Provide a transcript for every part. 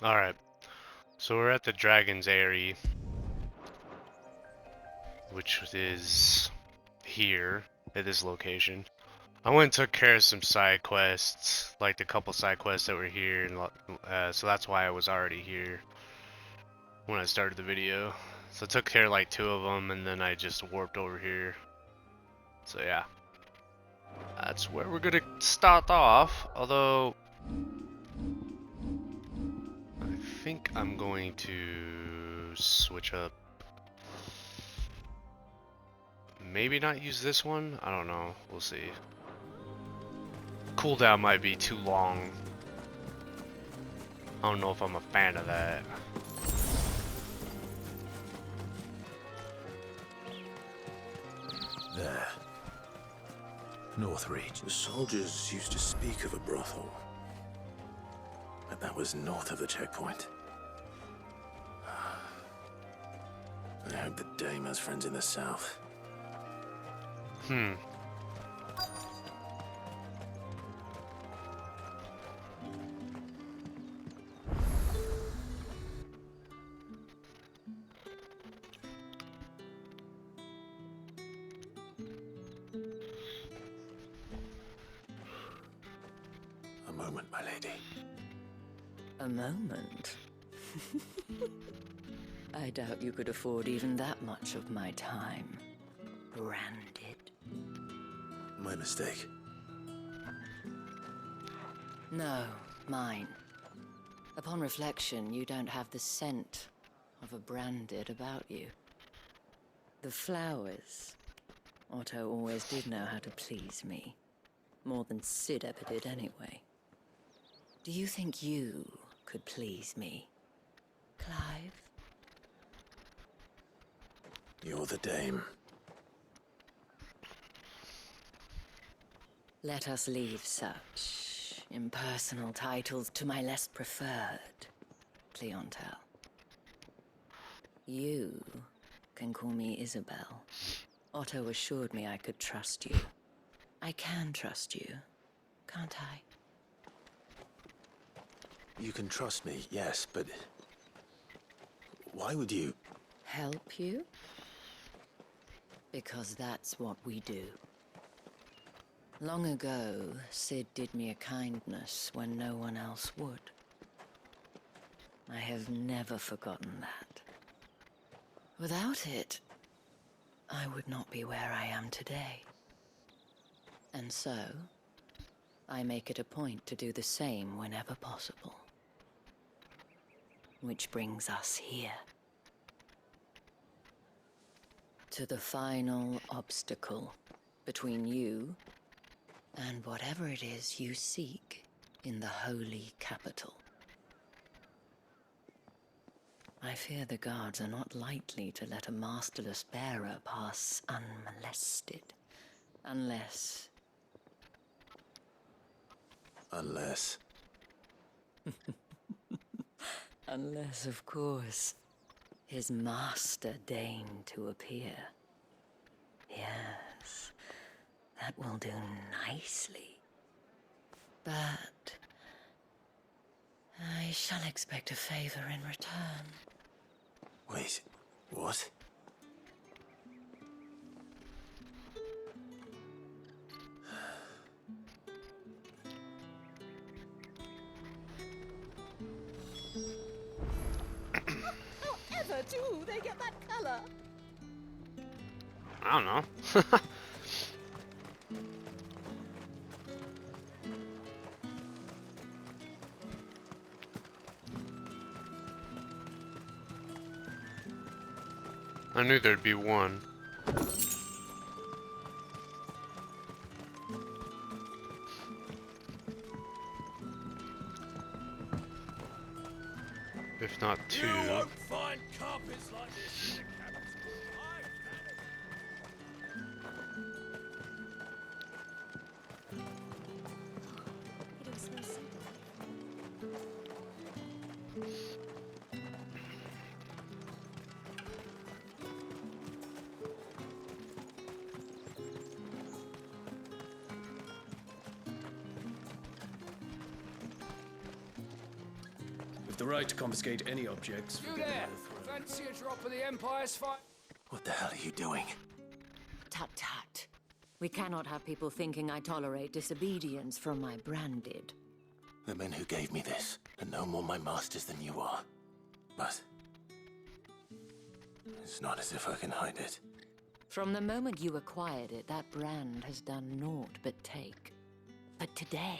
Alright, so we're at the Dragon's Eyrie, which is here at this location. I went and took care of some side quests, like the couple side quests that were here, and so that's why I was already here when I started the video. So I took care of like 2 of them, and then I just warped over here. So yeah, that's where we're gonna start off, although I think I'm going to switch up. Maybe not use this one? I don't know. We'll see. Cooldown might be too long. I don't know if I'm a fan of that. There. Northreach. The soldiers used to speak of a brothel. But that was north of the checkpoint. I hope the dame has friends in the south. A moment, my lady. A moment? I doubt you could afford even that much of my time. Branded. My mistake. No, mine. Upon reflection, you don't have the scent of a branded about you. The flowers. Otto always did know how to please me. More than Sid ever did anyway. Do you think you could please me, Clive? You're the dame. Let us leave such impersonal titles to my less preferred clientele. You can call me Isabel. Otto assured me I could trust you. I can trust you, can't I? You can trust me, yes, but... why would you... Help you? Because that's what we do. Long ago, Sid did me a kindness when no one else would. I have never forgotten that. Without it, I would not be where I am today. And so, I make it a point to do the same whenever possible. Which brings us here. To the final obstacle between you and whatever it is you seek in the holy capital. I fear the guards are not likely to let a masterless bearer pass unmolested, unless... Unless... Unless, of course, his master deigned to appear. Yes, that will do nicely. But I shall expect a favor in return. Wait, what? However do they get that color? I don't know. I knew there'd be one. If not two. You won't find carpets like this in the capital. You don't smell so If the right to confiscate any objects for You giving there! overthrown. Fancy a drop of the Empire's fight? What the hell are you doing? Tut tut. We cannot have people thinking I tolerate disobedience from my branded. The men who gave me this are no more my masters than you are. But it's not as if I can hide it. From the moment you acquired it, that brand has done naught but take. But today,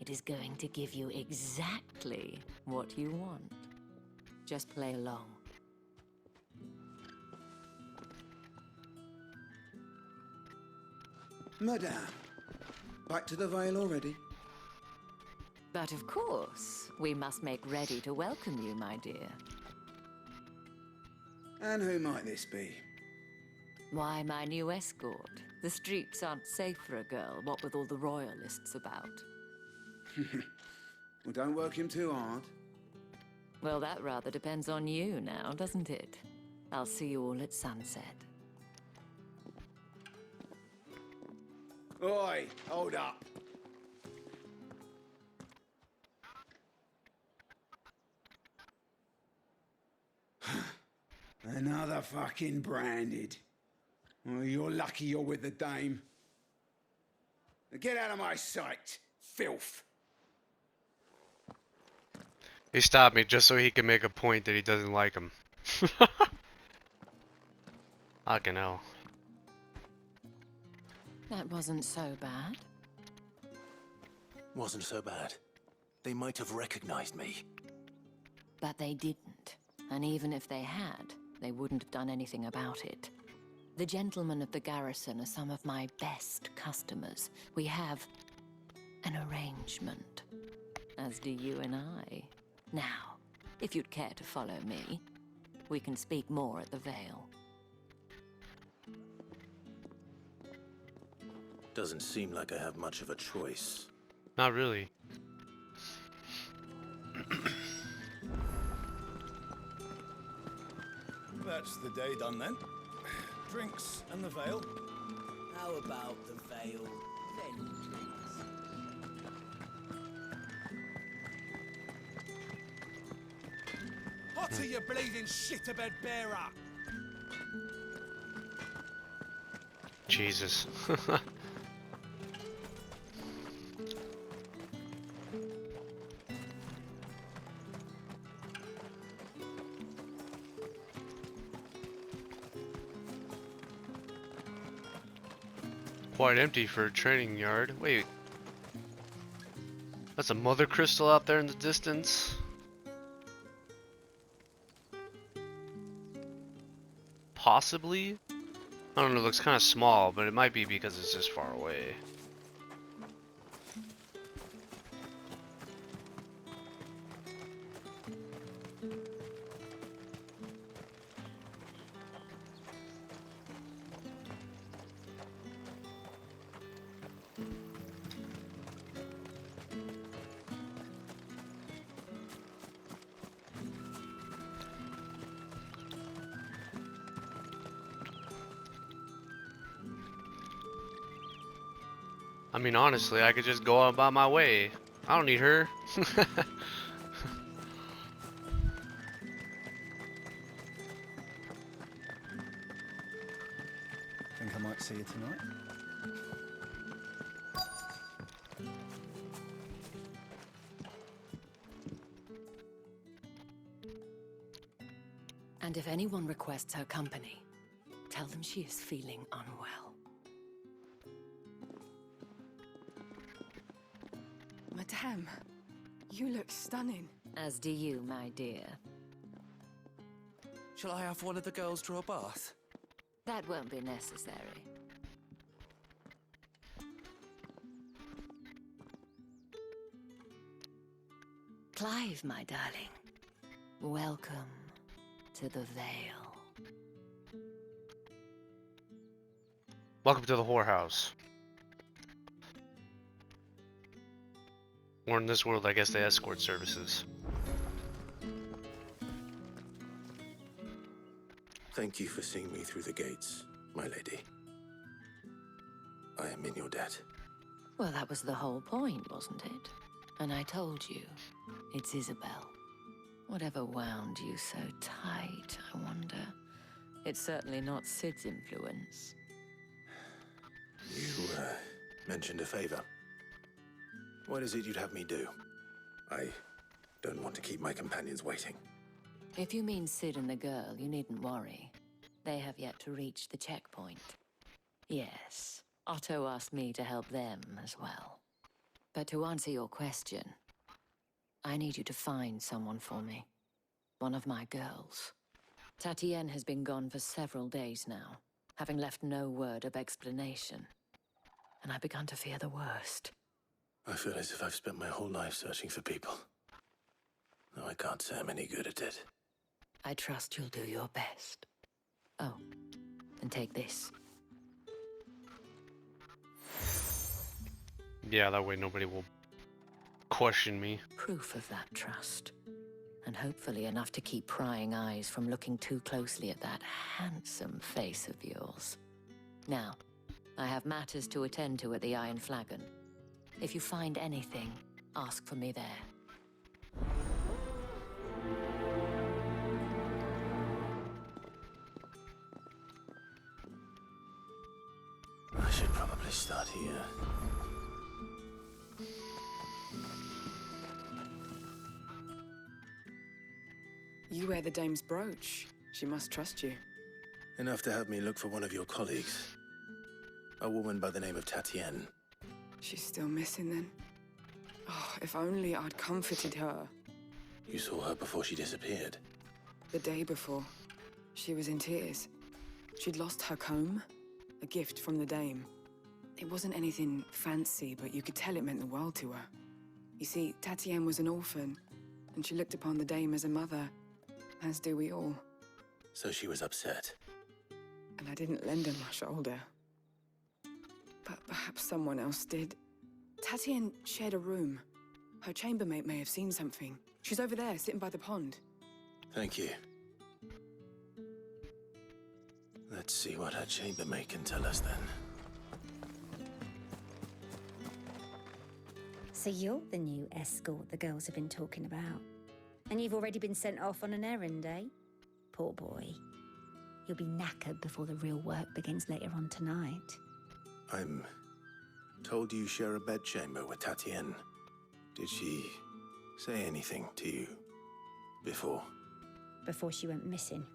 it is going to give you exactly what you want. Just play along. Madame, back to the Vale already? But of course, we must make ready to welcome you, my dear. And who might this be? Why, my new escort. The streets aren't safe for a girl, what with all the royalists about. Well, don't work him too hard. Well, that rather depends on you now, doesn't it? I'll see you all at sunset. Oi, hold up. Another fucking branded. Well, you're lucky you're with the dame. Now get out of my sight, filth. He stopped me just so he could make a point that he doesn't like him. Fucking hell. That wasn't so bad. Wasn't so bad. They might have recognized me. But they didn't. And even if they had, they wouldn't have done anything about it. The gentlemen of the garrison are some of my best customers. We have an arrangement, as do you and I. Now, if you'd care to follow me, we can speak more at the Vale. Doesn't seem like I have much of a choice. Not really. That's the day done then. Drinks and the veil. How about the veil, then drinks? Hotter, you bleeding shit-a-bed bearer! Jesus. Quite empty for a training yard. Wait. That's a mother crystal out there in the distance. Possibly? I don't know, it looks kind of small, but it might be because it's this far away. I mean, honestly, I could just go about my way. I don't need her. Think I might see you tonight. And if anyone requests her company, tell them she is feeling unwell. Madame, you look stunning. As do you, my dear. Shall I have one of the girls draw a bath? That won't be necessary. Clive, my darling. Welcome to the Vale. Welcome to the whorehouse. Or in this world, I guess they escort services. Thank you for seeing me through the gates, my lady. I am in your debt. Well, that was the whole point, wasn't it? And I told you, it's Isabel. Whatever wound you so tight, I wonder. It's certainly not Sid's influence. You, mentioned a favor. What is it you'd have me do? I don't want to keep my companions waiting. If you mean Sid and the girl, you needn't worry. They have yet to reach the checkpoint. Yes, Otto asked me to help them as well. But to answer your question, I need you to find someone for me. One of my girls. Tatienne has been gone for several days now, having left no word of explanation. And I've begun to fear the worst. I feel as if I've spent my whole life searching for people. Though I can't say I'm any good at it. I trust you'll do your best. Oh, and take this. Yeah, that way nobody will question me. Proof of that trust. And hopefully enough to keep prying eyes from looking too closely at that handsome face of yours. Now, I have matters to attend to at the Iron Flagon. If you find anything, ask for me there. I should probably start here. You wear the dame's brooch. She must trust you. Enough to have me look for one of your colleagues. A woman by the name of Tatienne. She's still missing then? Oh, if only I'd comforted her. You saw her before she disappeared. The day before, she was in tears. She'd lost her comb, a gift from the dame. It wasn't anything fancy, but you could tell it meant the world to her. You see, Tatienne was an orphan, and she looked upon the dame as a mother, as do we all. So she was upset. And I didn't lend her my shoulder. But perhaps someone else did. Tatienne shared a room. Her chambermaid may have seen something. She's over there, sitting by the pond. Thank you. Let's see what her chambermaid can tell us then. So you're the new escort the girls have been talking about. And you've already been sent off on an errand, eh? Poor boy. You'll be knackered before the real work begins later on tonight. I'm told you share a bedchamber with Tatienne. Did she say anything to you before? Before she went missing.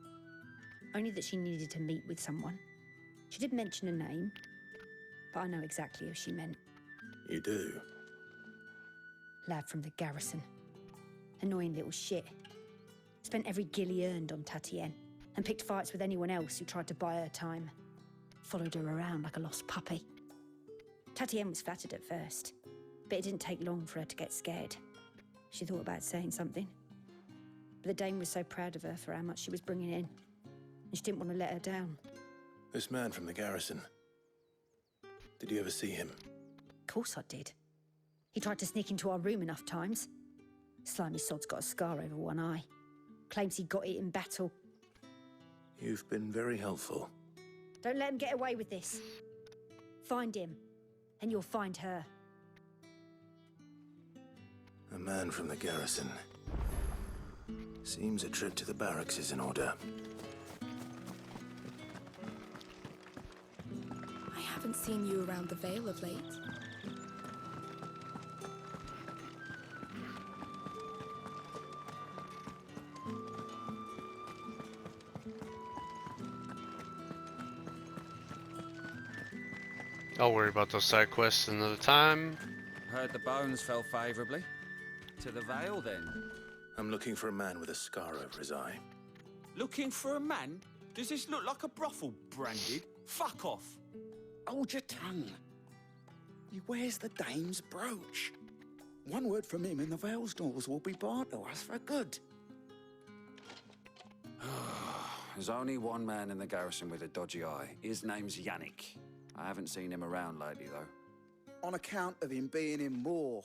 Only that she needed to meet with someone. She did mention a name, but I know exactly who she meant. You do? Lad from the garrison. Annoying little shit. Spent every guil he earned on Tatienne, and picked fights with anyone else who tried to buy her time. Followed her around like a lost puppy. Tatienne was flattered at first, but it didn't take long for her to get scared. She thought about saying something. But the dame was so proud of her for how much she was bringing in, and she didn't want to let her down. This man from the garrison. Did you ever see him? Of course I did. He tried to sneak into our room enough times. Slimy sod's got a scar over one eye. Claims he got it in battle. You've been very helpful. Don't let him get away with this. Find him, and you'll find her. A man from the garrison. Seems a trip to the barracks is in order. I haven't seen you around the Vale of late. I'll worry about those side quests another time. Heard the bones fell favourably. To the Vale, then. I'm looking for a man with a scar over his eye. Looking for a man? Does this look like a brothel, Branded? Fuck off. Hold your tongue. He wears the dame's brooch. One word from him and the Vale's doors will be barred to us for good. There's only one man in the garrison with a dodgy eye. His name's Yannick. I haven't seen him around lately, though. On account of him being in war.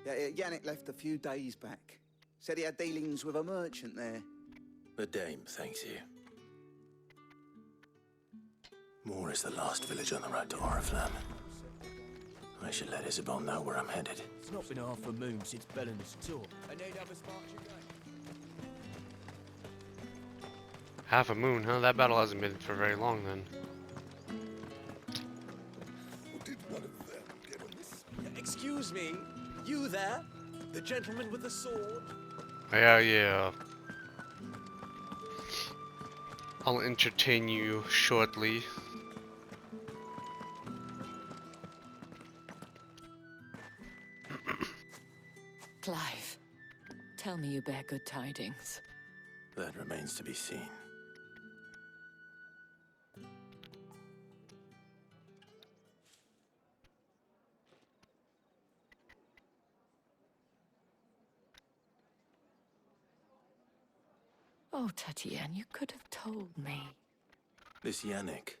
Yannick left a few days back. Said he had dealings with a merchant there. The dame thanks you. Moor is the last village on the road to Oriflamme. I should let Isabel know where I'm headed. It's not been half a moon since Belen's tour. I need other sparks again. Half a moon, huh? That battle hasn't been for very long then. Did one of them get on this? Excuse me, you there? The gentleman with the sword? Yeah, yeah. I'll entertain you shortly. Clive, tell me you bear good tidings. That remains to be seen. Oh, Tatienne, you could have told me. This Yannick.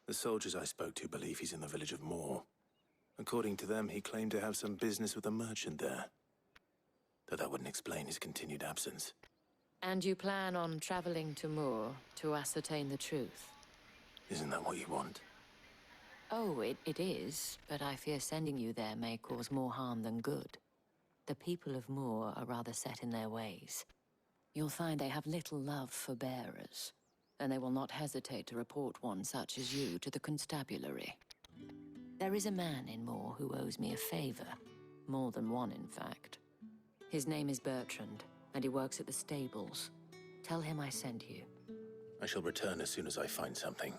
The soldiers I spoke to believe he's in the village of Moor. According to them, he claimed to have some business with a merchant there. Though that wouldn't explain his continued absence. And you plan on traveling to Moor to ascertain the truth? Isn't that what you want? Oh, it is, but I fear sending you there may cause more harm than good. The people of Moor are rather set in their ways. You'll find they have little love for bearers, and they will not hesitate to report one such as you to the constabulary. There is a man in Moor who owes me a favor. More than one, in fact. His name is Bertrand, and he works at the stables. Tell him I sent you. I shall return as soon as I find something.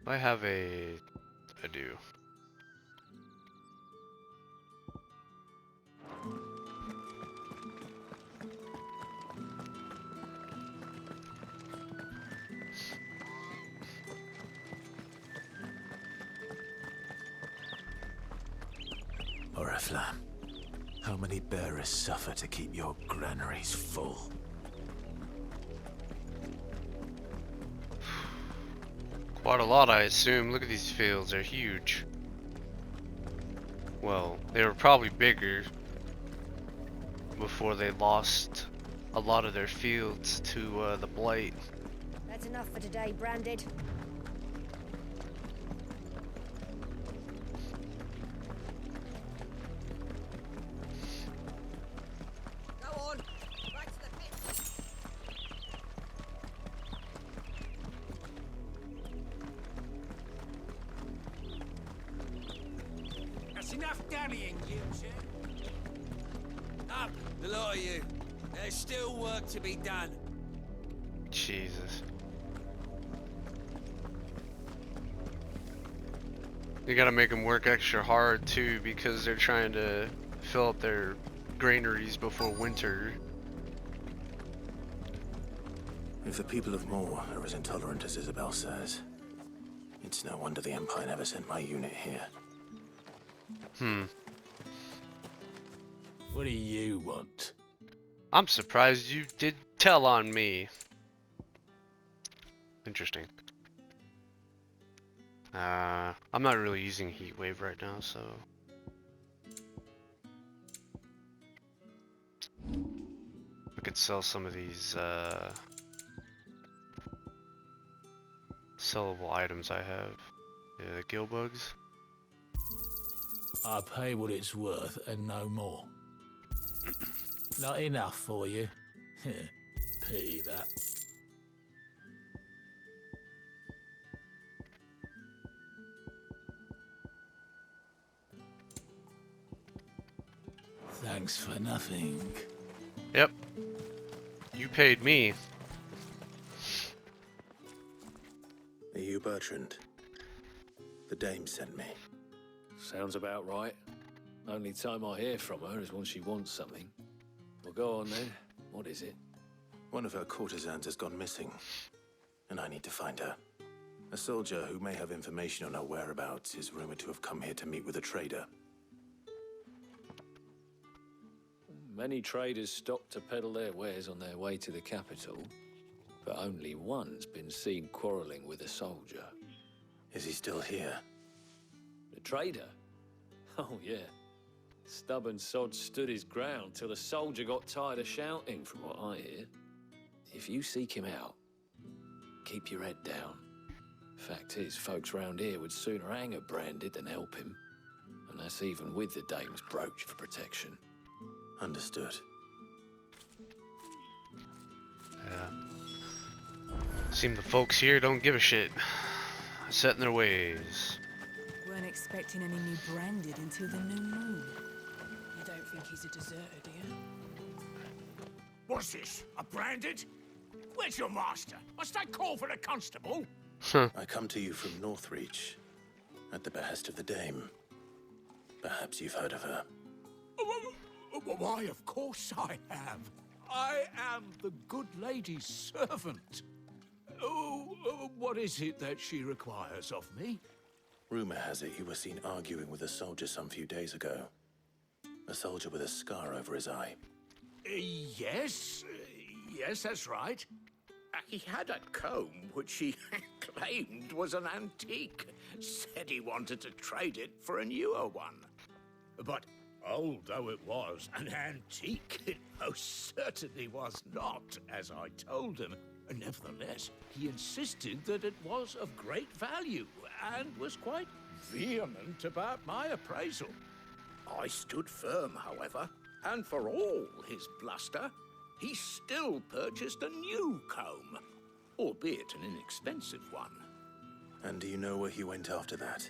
I have a do. Oriflamme, how many bearers suffer to keep your granaries full? Quite a lot, I assume. Look at these fields, they're huge. Well, they were probably bigger before they lost a lot of their fields to the blight. That's enough for today, Branded. Go on, back to the pit. That's enough dallying, Gibbs, yeah? Up, the lot of you. There's still work to be done. Jesus. You gotta make them work extra hard too, because they're trying to fill up their granaries before winter. If the people of Moor are as intolerant as Isabel says, it's no wonder the Empire never sent my unit here. What do you want? I'm surprised you did tell on me. Interesting. I'm not really using Heat Wave right now, so I could sell some of these sellable items I have. Yeah, the gill bugs. I pay what it's worth and no more. Not enough for you? Pity that. Thanks for nothing. Yep. You paid me. Are you Bertrand? The dame sent me. Sounds about right. Only time I hear from her is when she wants something. Well, go on then. What is it? One of her courtesans has gone missing, and I need to find her. A soldier who may have information on her whereabouts is rumored to have come here to meet with a trader. Many traders stop to peddle their wares on their way to the capital, but only one's been seen quarreling with a soldier. Is he still here? The trader? Oh, yeah. Stubborn sod stood his ground till the soldier got tired of shouting, from what I hear. If you seek him out, keep your head down. Fact is, folks round here would sooner hang a Branded than help him. And that's even with the dame's brooch for protection. Understood. Yeah. Seem the folks here don't give a shit. Set in their ways. Weren't expecting any new Branded until the new moon. You don't think he's a deserter, do you? What's this? A Branded? Where's your master? Must I call for the constable? I come to you from Northreach, at the behest of the Dame. Perhaps you've heard of her. Why, of course I have. I am the good lady's servant. What is it that she requires of me? Rumor has it you were seen arguing with a soldier some few days ago. A soldier with a scar over his eye. Yes, that's right. He had a comb which he claimed was an antique. Said he wanted to trade it for a newer one. But old though it was, an antique it most certainly was not, as I told him. Nevertheless, he insisted that it was of great value and was quite vehement about my appraisal. I stood firm, however, and for all his bluster, he still purchased a new comb, albeit an inexpensive one. And do you know where he went after that?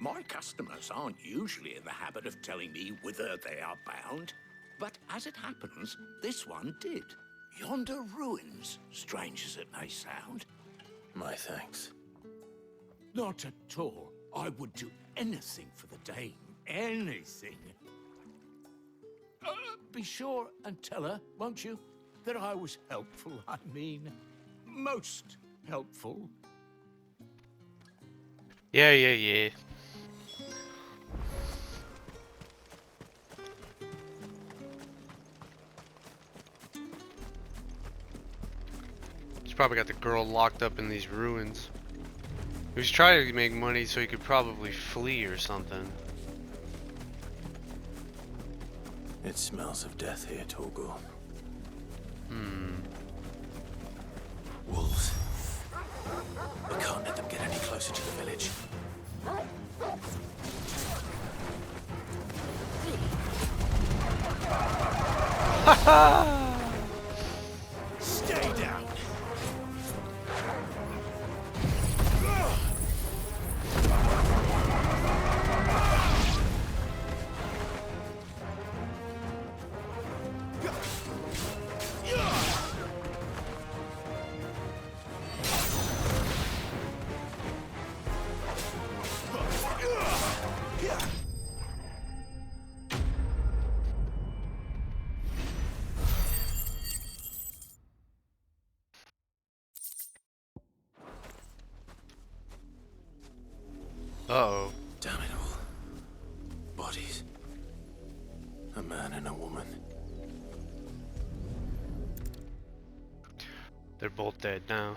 My customers aren't usually in the habit of telling me whither they are bound, but as it happens, this one did. Yonder ruins, strange as it may sound. My thanks. Not at all. I would do anything for the Dame. Anything. Be sure and tell her, won't you, that I was helpful. I mean, most helpful. Yeah. He's probably got the girl locked up in these ruins. He was trying to make money so he could probably flee or something. It smells of death here, Torgal. Wolves. We can't let them get any closer to the village. Stay down. Uh-oh. Damn it all. Bodies. A man and a woman. They're both dead now.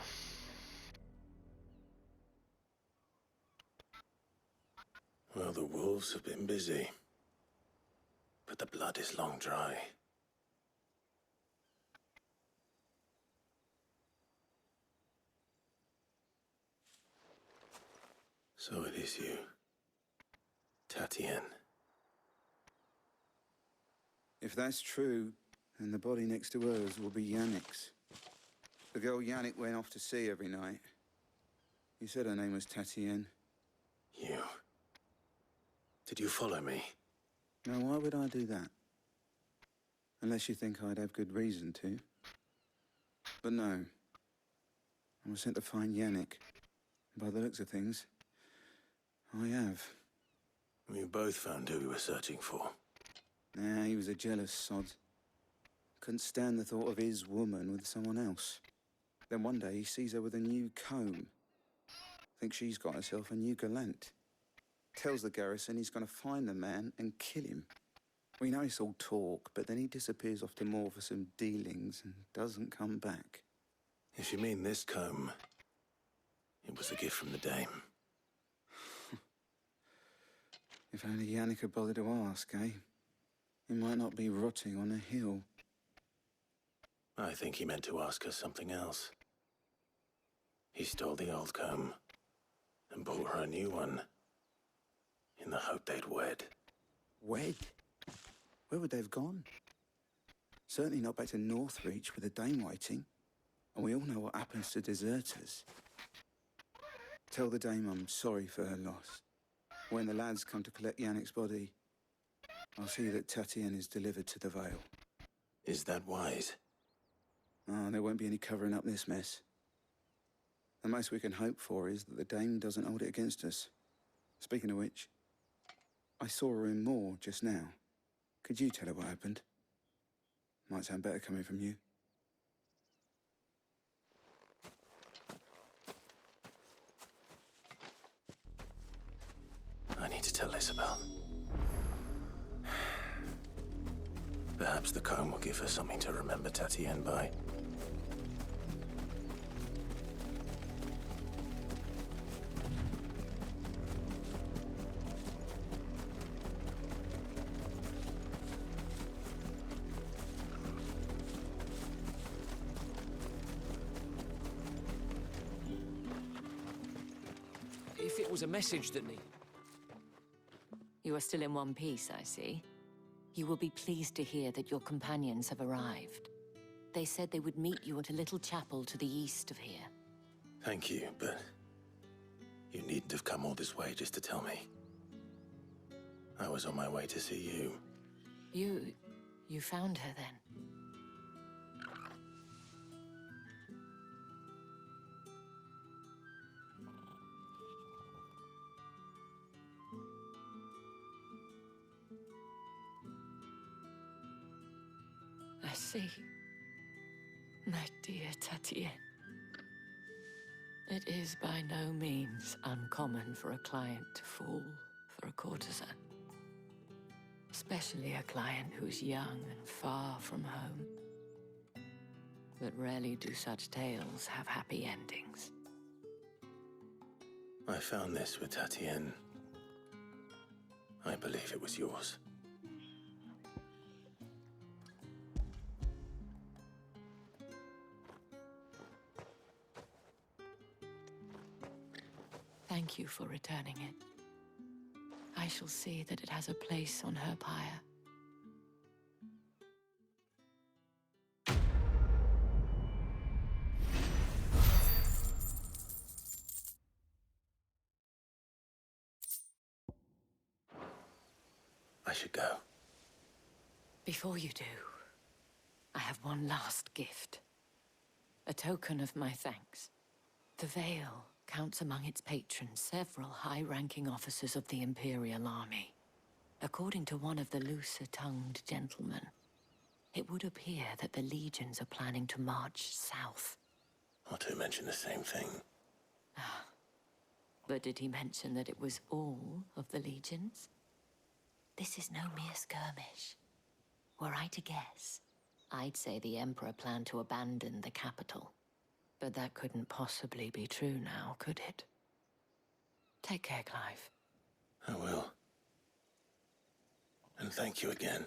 Well, the wolves have been busy. But the blood is long dry. So it is you. Tatien. If that's true, then the body next to hers will be Yannick's. The girl Yannick went off to sea every night. You said her name was Tatien. You. Did you follow me? Now, why would I do that? Unless you think I'd have good reason to. But no. I was sent to find Yannick. By the looks of things, I have. We both found who we were searching for. Nah, he was a jealous sod. Couldn't stand the thought of his woman with someone else. Then one day he sees her with a new comb. Thinks she's got herself a new gallant. Tells the garrison he's going to find the man and kill him. We know it's all talk, but then he disappears off to Moor for some dealings and doesn't come back. If you mean this comb, it was a gift from the Dame. If only Yannick had bothered to ask, eh? He might not be rotting on a hill. I think he meant to ask her something else. He stole the old comb and bought her a new one in the hope they'd wed. Wed? Where would they have gone? Certainly not back to Northreach with a dame waiting. And we all know what happens to deserters. Tell the dame I'm sorry for her loss. When the lads come to collect Yannick's body, I'll see that Tatienne is delivered to the Vale. Is that wise? Oh, there won't be any covering up this mess. The most we can hope for is that the dame doesn't hold it against us. Speaking of which, I saw her in Moor just now. Could you tell her what happened? Might sound better coming from you. I need to tell Isabel. Perhaps the comb will give her something to remember Tatienne by. If it was a message that needed... You are still in one piece, I see. You will be pleased to hear that your companions have arrived. They said they would meet you at a little chapel to the east of here. Thank you, but you needn't have come all this way just to tell me. I was on my way to see you. You found her then? I see. My dear Tatienne. It is by no means uncommon for a client to fall for a courtesan. Especially a client who's young and far from home. But rarely do such tales have happy endings. I found this with Tatienne. I believe it was yours. Thank you for returning it. I shall see that it has a place on her pyre. I should go. Before you do, I have one last gift. A token of my thanks. The Vale counts among its patrons several high-ranking officers of the Imperial Army. According to one of the looser-tongued gentlemen, it would appear that the legions are planning to march south. Not to mention the same thing. But did he mention that it was all of the legions? This is no mere skirmish. Were I to guess, I'd say the Emperor planned to abandon the capital. But that couldn't possibly be true now, could it? Take care, Clive. I will. And thank you again.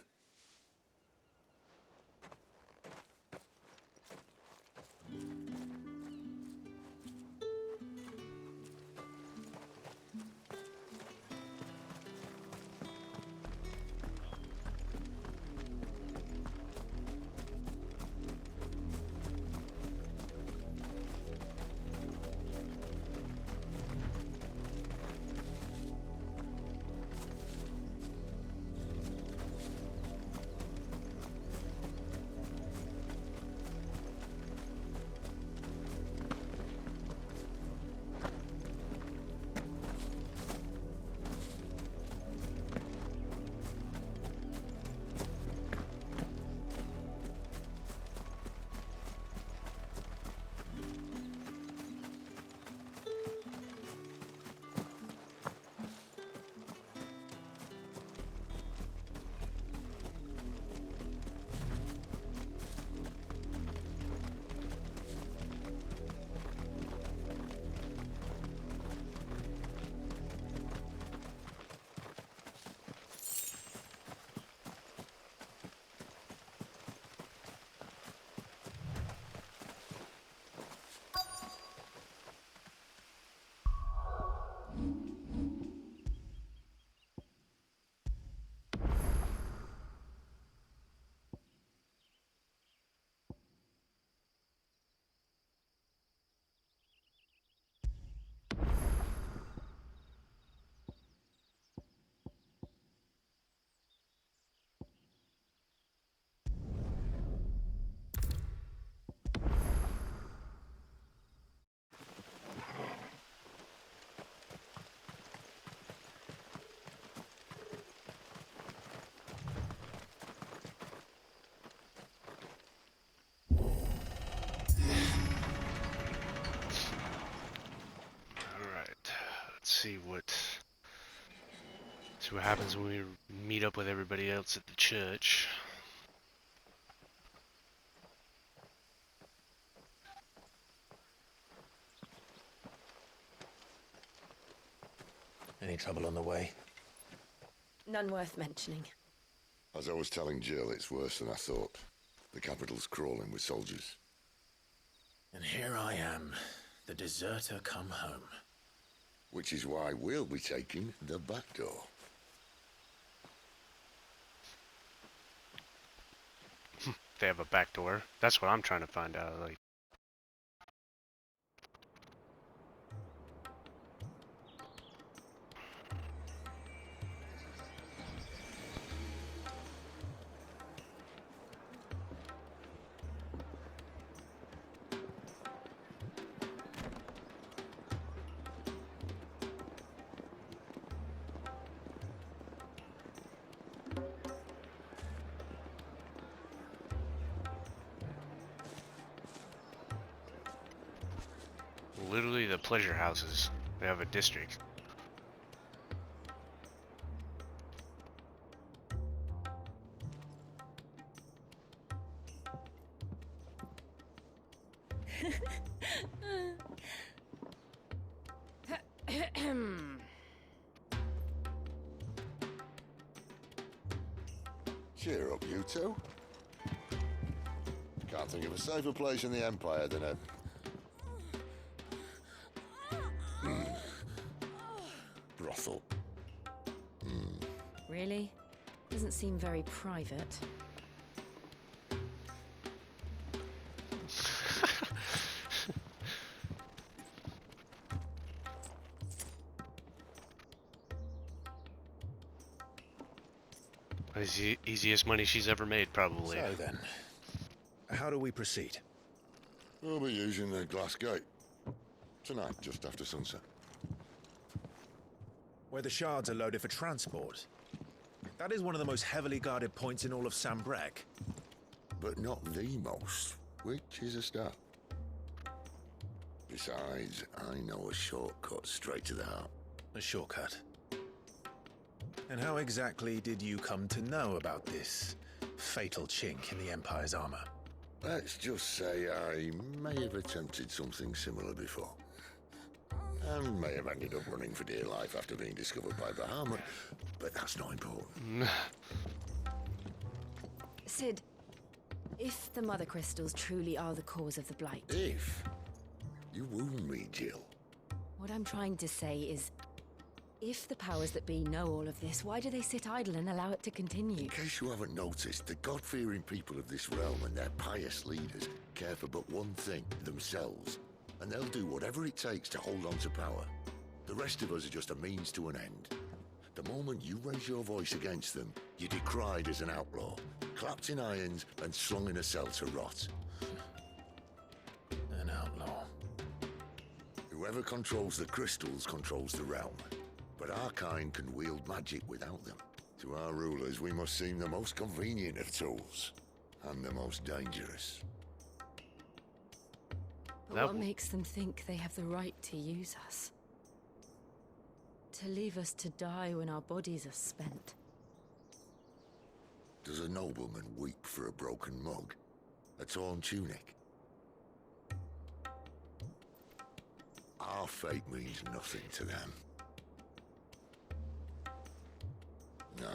see what happens when we meet up with everybody else at the church. Any trouble on the way? None worth mentioning. As I was telling Jill, it's worse than I thought. The capital's crawling with soldiers. And here I am, the deserter come home. Which is why we'll be taking the back door. They have a back door. That's what I'm trying to find out. Like, literally the pleasure houses. They have a district. Cheer up, you two. Can't think of a safer place in the Empire than a... brothel. Really? Doesn't seem very private. It's the easiest money she's ever made, probably. So then, how do we proceed? We'll be using the glass gate. Tonight, just after sunset. Where the shards are loaded for transport. That is one of the most heavily guarded points in all of Sambrek. But not the most, which is a start. Besides, I know a shortcut straight to the heart. A shortcut. And how exactly did you come to know about this fatal chink in the Empire's armor? Let's just say I may have attempted something similar before. And may have ended up running for dear life after being discovered by Bahamut, but that's not important. Sid, if the Mother Crystals truly are the cause of the Blight... If? You wound me, Jill. What I'm trying to say is, if the powers that be know all of this, why do they sit idle and allow it to continue? In case you haven't noticed, the God-fearing people of this realm and their pious leaders care for but one thing, themselves. And they'll do whatever it takes to hold on to power. The rest of us are just a means to an end. The moment you raise your voice against them, you're decried as an outlaw, clapped in irons and slung in a cell to rot. An outlaw. Whoever controls the crystals controls the realm. But our kind can wield magic without them. To our rulers, we must seem the most convenient of tools. And the most dangerous. But what makes them think they have the right to use us? To leave us to die when our bodies are spent? Does a nobleman weep for a broken mug? A torn tunic? Our fate means nothing to them. No,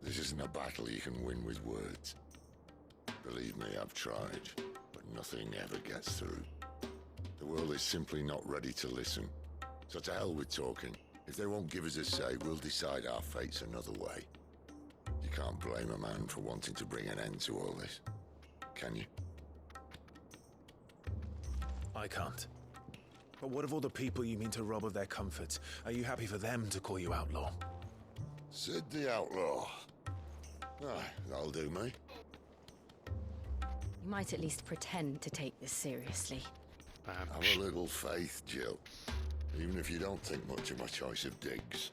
this isn't a battle you can win with words. Believe me, I've tried, but nothing ever gets through. The world is simply not ready to listen. So to hell with talking. If they won't give us a say, we'll decide our fates another way. You can't blame a man for wanting to bring an end to all this, can you? I can't. But what of all the people you mean to rob of their comforts? Are you happy for them to call you outlaw? Sid the Outlaw. Aye, that'll do me. You might at least pretend to take this seriously. Have a little faith, Jill. Even if you don't think much of my choice of digs.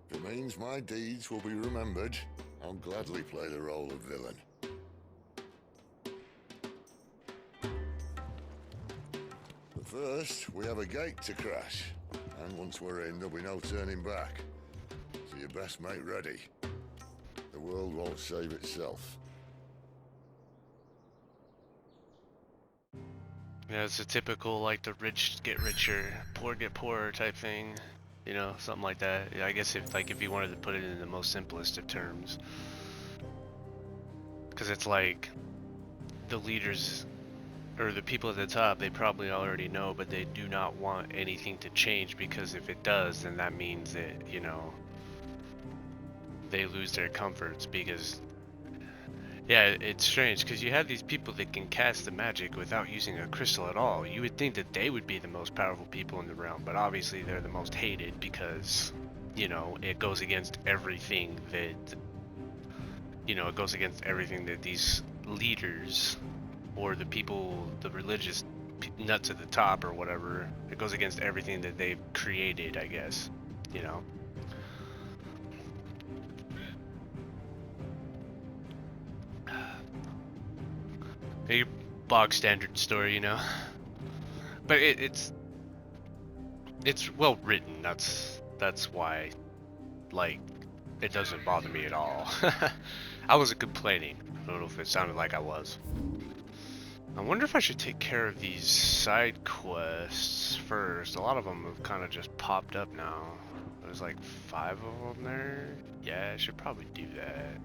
If it means my deeds will be remembered, I'll gladly play the role of villain. But first, we have a gate to crash. And once we're in, there'll be no turning back. So you best make ready. The world won't save itself. Yeah, it's a typical, like, the rich get richer, poor get poorer type thing. You know, something like that. Yeah, I guess if you wanted to put it in the most simplest of terms. Because it's like, the leaders, or the people at the top, they probably already know, but they do not want anything to change, because if it does, then that means that, you know, they lose their comforts, because yeah, it's strange because you have these people that can cast the magic without using a crystal at all. You would think that they would be the most powerful people in the realm, but obviously they're the most hated because, you know, it goes against everything that, you know, it goes against everything that these leaders or the people, the religious nuts at the top or whatever, it goes against everything that they've created, I guess, you know. A bog standard story, you know. But it's well written. That's why, like, it doesn't bother me at all. I wasn't complaining. I don't know if it sounded like I was. I wonder if I should take care of these side quests first. A lot of them have kind of just popped up now. There's like 5 of them there. Yeah, I should probably do that.